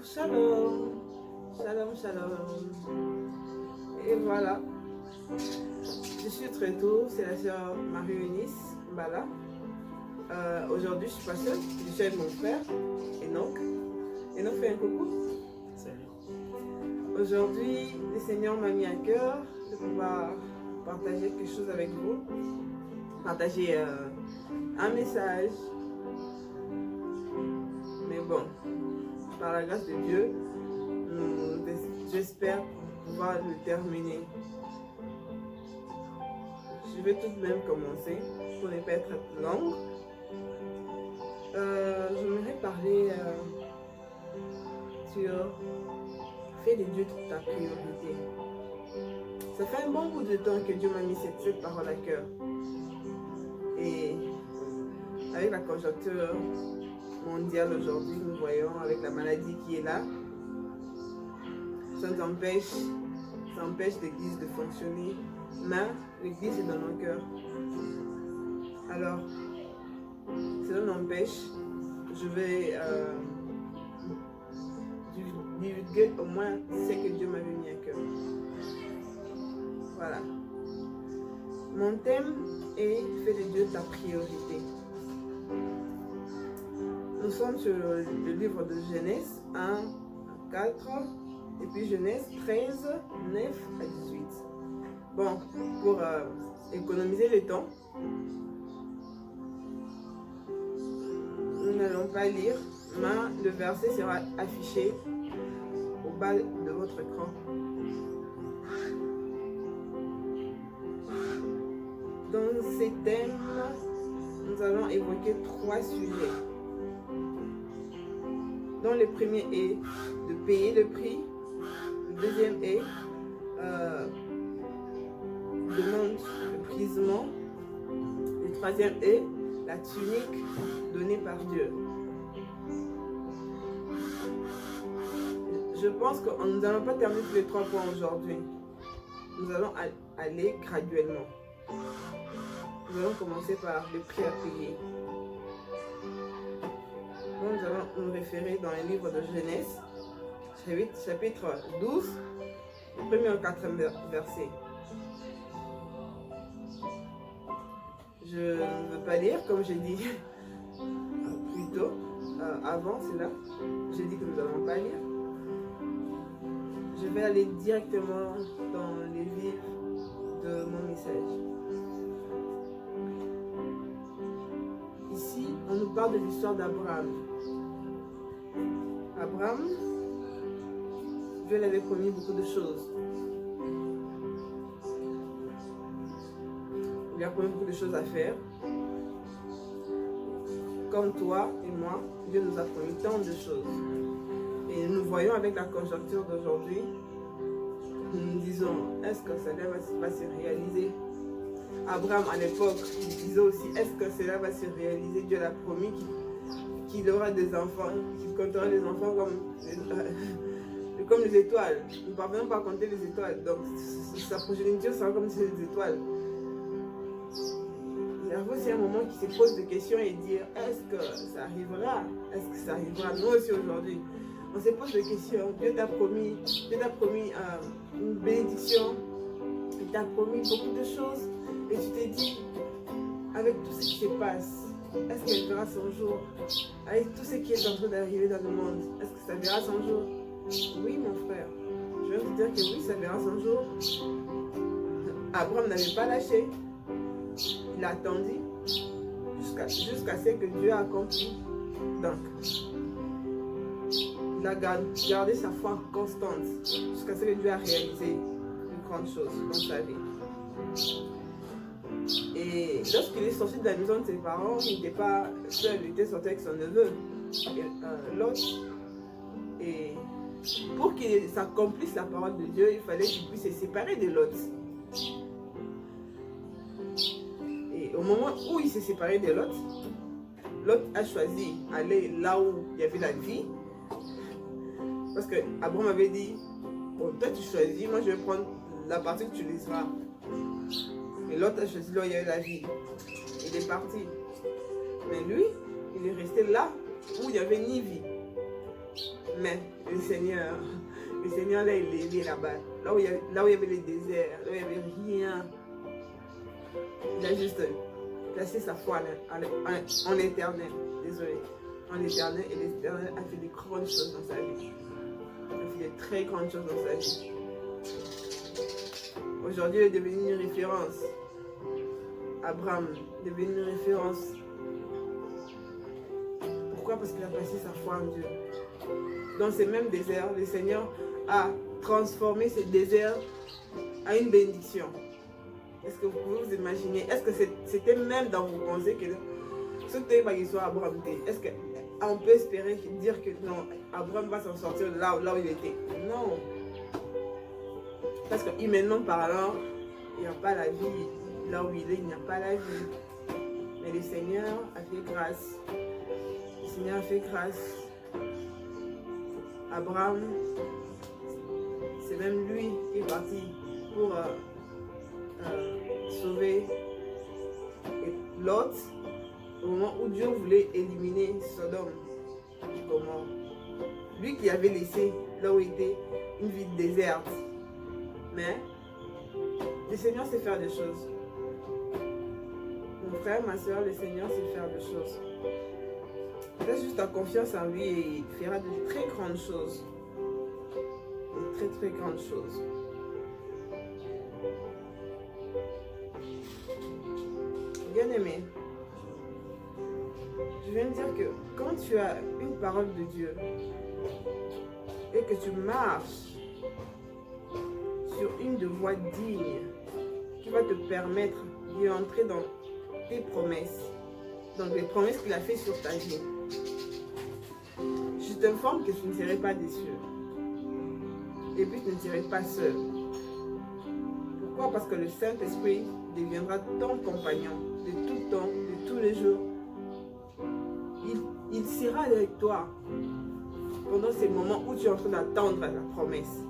Shalom, shalom, shalom. Et voilà, je suis de retour, c'est la sœur Marie-Eunice Mbala. Aujourd'hui, je suis pas seule, je suis avec mon frère, Enoch. Enoch fait un coucou. Salut. Aujourd'hui, le Seigneur m'a mis à cœur de pouvoir partager quelque chose avec vous, partager un message. Mais bon, par la grâce de Dieu, j'espère pouvoir le terminer. Je vais tout de même commencer pour ne pas être longue. J'aimerais parler sur fais de Dieu ta priorité. Ça fait un bon bout de temps que Dieu m'a mis cette parole à cœur. Et avec la conjoncture mondiale aujourd'hui, nous voyons avec la maladie qui est là, ça nous empêche l'Église de fonctionner, mais l'Église est dans nos cœurs. Alors, cela n'empêche, je vais divulguer au moins ce que Dieu m'avait mis à cœur. Voilà. Mon thème est fais de Dieu ta priorité. Nous sommes sur le livre de Genèse 1 à 4 et puis Genèse 13, 9 à 18. Bon, pour économiser le temps, nous n'allons pas lire, mais le verset sera affiché au bas de votre écran. Dans ces thèmes, nous allons évoquer 3 sujets. Donc le premier est de payer le prix, le deuxième est demande de brisement, le troisième est la tunique donnée par Dieu. Je pense que nous n'allons pas terminer tous les 3 points aujourd'hui. Nous allons aller graduellement. Nous allons commencer par le prix à payer. Donc, nous allons nous référer dans le livre de Genèse, chapitre 12, le premier au 4e verset. Je ne veux pas lire, comme j'ai dit plus tôt, avant cela, j'ai dit que nous n'allons pas lire. Je vais aller directement dans les vifs de mon message. Ici, on nous parle de l'histoire d'Abraham. Abraham, Dieu lui avait promis beaucoup de choses. Il lui a promis beaucoup de choses à faire. Comme toi et moi, Dieu nous a promis tant de choses. Et nous voyons avec la conjoncture d'aujourd'hui, nous nous disons, est-ce que cela va se réaliser? Abraham, à l'époque, il disait aussi, est-ce que cela va se réaliser? Dieu l'a promis qu'il aura des enfants, qu'il comptera les enfants comme les étoiles. Nous ne parvenons pas à compter les étoiles, donc sa progéniture sera comme les étoiles. Il y a aussi un moment qui se pose des questions et dire, est-ce que ça arrivera? Est-ce que ça arrivera? Nous aussi aujourd'hui, on se pose des questions. Dieu t'a promis une bénédiction, il t'a promis beaucoup de choses. Et tu t'es dit, avec tout ce qui se passe, est-ce qu'elle verra son jour? Avec tout ce qui est en train d'arriver dans le monde, est-ce que ça verra son jour? Oui, mon frère. Je vais vous dire que oui, ça verra son jour. Abraham n'avait pas lâché. Il a attendu jusqu'à ce que Dieu a accompli. Donc, il a gardé sa foi constante jusqu'à ce que Dieu a réalisé une grande chose dans sa vie. Et lorsqu'il est sorti de la maison de ses parents, il n'était pas seul, il était sorti avec son neveu, Lot. Et pour qu'il s'accomplisse la parole de Dieu, il fallait qu'il puisse se séparer de Lot. Et au moment où il s'est séparé de Lot, Lot a choisi d'aller là où il y avait la vie. Parce que Abraham avait dit, bon, toi tu choisis, moi je vais prendre la partie que tu laisseras. Et l'autre a choisi là où il y avait la vie. Il est parti. Mais lui, il est resté là où il n'y avait ni vie. Mais le Seigneur là, il est là-bas. Là où il y avait les déserts, là où il n'y avait rien. Il a juste placé sa foi en l'éternel. Désolé. En l'éternel. Et l'éternel a fait des grandes choses dans sa vie. Il a fait des très grandes choses dans sa vie. Aujourd'hui, il est devenu une référence. Abraham est devenu une référence. Pourquoi? Parce qu'il a placé sa foi en Dieu. Dans ces mêmes déserts, le Seigneur a transformé ces déserts à une bénédiction. Est-ce que vous pouvez vous imaginer? Est-ce que c'était même dans vos pensées que ce que soit Abraham? Est-ce qu'on peut espérer dire que non, Abraham va s'en sortir là où il était? Non. Parce que humainement parlant, il n'y a pas la vie. Là où il est, il n'y a pas la vie. Mais le Seigneur a fait grâce. Le Seigneur a fait grâce. Abraham, c'est même lui qui est parti pour sauver Lot au moment où Dieu voulait éliminer Sodome et Gomorrhe. Lui qui avait laissé là où il était une ville déserte. Mais le Seigneur sait faire des choses. Mon frère, ma soeur, le Seigneur sait faire des choses. Laisse juste ta confiance en lui et il fera de très grandes choses. De très très grandes choses. Bien aimé, je viens de dire que quand tu as une parole de Dieu et que tu marches sur une de voie digne qui va te permettre d'y entrer dans tes promesses, donc les promesses qu'il a fait sur ta vie, je t'informe que tu ne serai pas déçu. Et puis tu ne serai pas seul. Pourquoi? Parce que le Saint-Esprit deviendra ton compagnon de tout temps, de tous les jours. Il sera avec toi pendant ces moments où tu es en train d'attendre la promesse.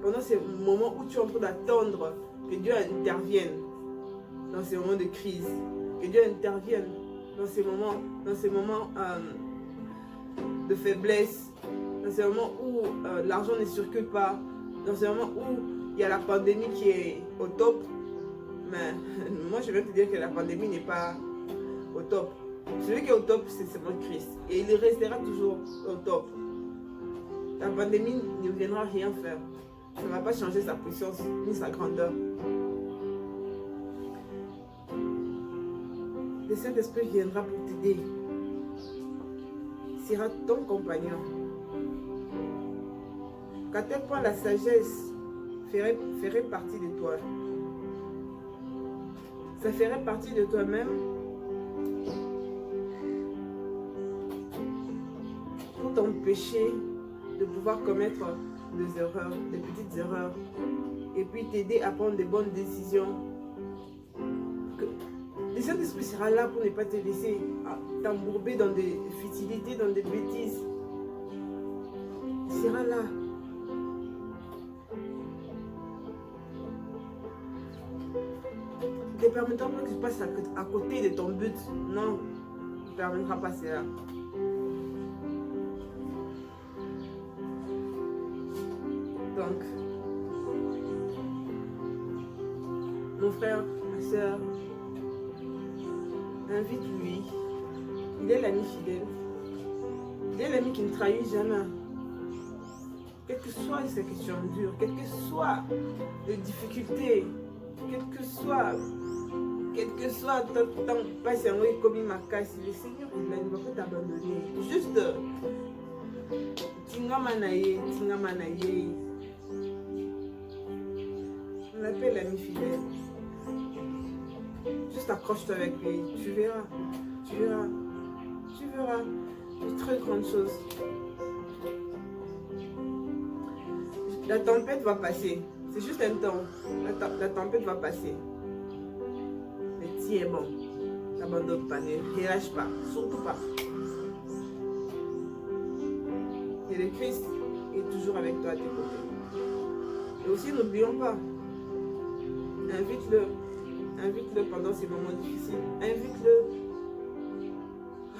Pendant ces moments où tu es en train d'attendre que Dieu intervienne dans ces moments de crise. Que Dieu intervienne dans ces moments de faiblesse, dans ces moments où l'argent ne circule pas, dans ces moments où il y a la pandémie qui est au top. Mais moi, je vais te dire que la pandémie n'est pas au top. Celui qui est au top, c'est seulement Christ. Et il restera toujours au top. La pandémie ne viendra rien faire. Ça ne va pas changer sa puissance ni sa grandeur. Le Saint-Esprit viendra pour t'aider. Il sera ton compagnon. Qu'à tel point la sagesse ferait partie de toi. Ça ferait partie de toi-même pour t'empêcher de pouvoir commettre des erreurs, des petites erreurs, et puis t'aider à prendre des bonnes décisions. Le Saint-Esprit sera là pour ne pas te laisser t'embourber dans des futilités, dans des bêtises. Il sera là. Ne te permettra pas que tu passes à côté de ton but. Non, il ne permettra pas cela. Donc, mon frère, ma soeur, invite-lui. Il est l'ami fidèle. Il est l'ami qui ne trahit jamais. Quelles que soient ces questions dures, quelles que soient les difficultés, quelles que soient ton patient comme il m'a cassé, le Seigneur il ne va pas t'abandonner. Juste tingamanaye. On l'appelle l'ami fidèle. Juste accroche-toi avec lui. Tu verras. De très grandes choses. La tempête va passer. C'est juste un temps. La tempête va passer. Mais tiens bon. N'abandonne pas. Ne relâche pas. Surtout pas. Et le Christ est toujours avec toi à tes côtés. Et aussi, n'oublions pas. Invite-le pendant ces moments difficiles. Invite-le.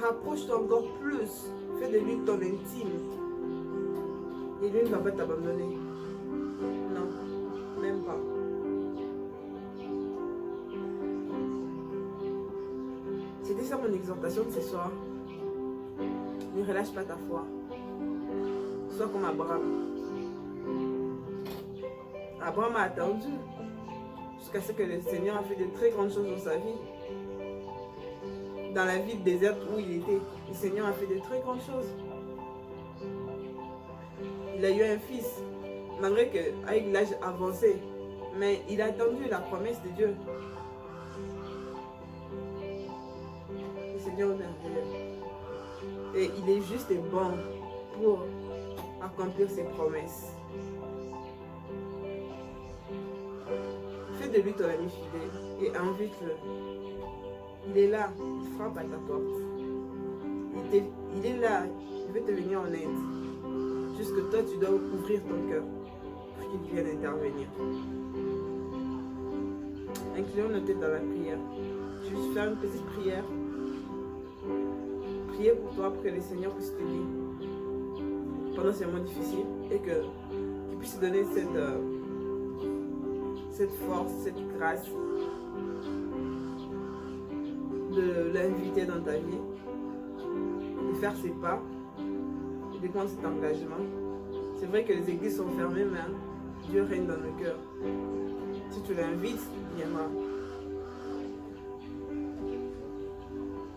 Rapproche-toi encore plus. Fais de lui ton intime. Et lui ne va pas t'abandonner. Non, même pas. C'était ça mon exhortation de ce soir. Ne relâche pas ta foi. Sois comme Abraham. Abraham a attendu jusqu'à ce que le Seigneur a fait de très grandes choses dans sa vie. Dans la ville déserte où il était, le Seigneur a fait de très grandes choses. Il a eu un fils, malgré qu'avec l'âge avancé, mais il a attendu la promesse de Dieu. Le Seigneur est merveilleux. Et il est juste et bon pour accomplir ses promesses. Fais de lui ton ami fidèle et invite-le. Il est là, il frappe à ta porte. Il est là, il veut te venir en aide. Juste que toi, tu dois ouvrir ton cœur pour qu'il vienne intervenir. Inclinons nos têtes dans la prière. Je vais juste faire une petite prière. Prier pour toi, pour que le Seigneur puisse t'aider pendant ces moments difficiles et qu'il puisse te donner cette force, cette grâce de l'inviter dans ta vie, de faire ses pas, et de prendre cet engagement. C'est vrai que les églises sont fermées, mais Dieu règne dans nos cœurs. Si tu l'invites, il viendra.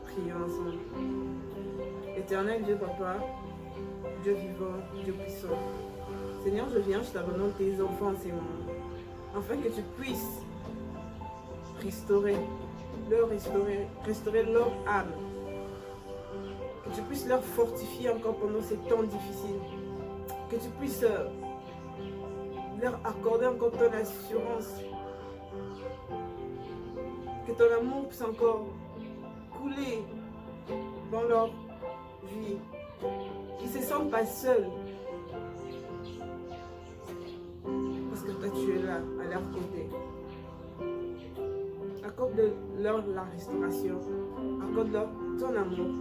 Prions ensemble. Éternel Dieu Papa, Dieu vivant, Dieu puissant, Seigneur, je viens, je t'abandonne tes enfants en ces moments, afin que tu puisses restaurer leur âme, que tu puisses leur fortifier encore pendant ces temps difficiles, que tu puisses leur accorder encore ton assurance, que ton amour puisse encore couler dans leur vie, qu'ils ne se sentent pas seuls, parce que toi tu es là à leur côté. Accorde-leur la restauration, accorde-leur ton amour,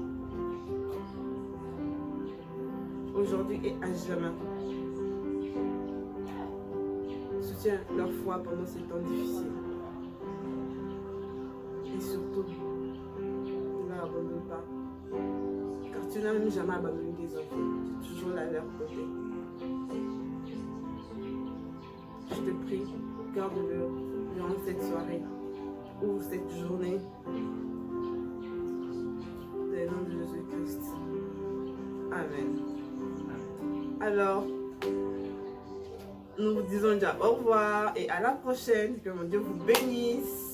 aujourd'hui et à jamais. Soutiens leur foi pendant ces temps difficiles. Et surtout, ne leur abandonne pas, car tu n'as même jamais abandonné tes enfants, tu es toujours là à leur côté. Je te prie, garde-le durant cette soirée ou cette journée, dans le nom de Jésus-Christ. Amen. Alors, nous vous disons déjà au revoir et à la prochaine. Que mon Dieu vous bénisse.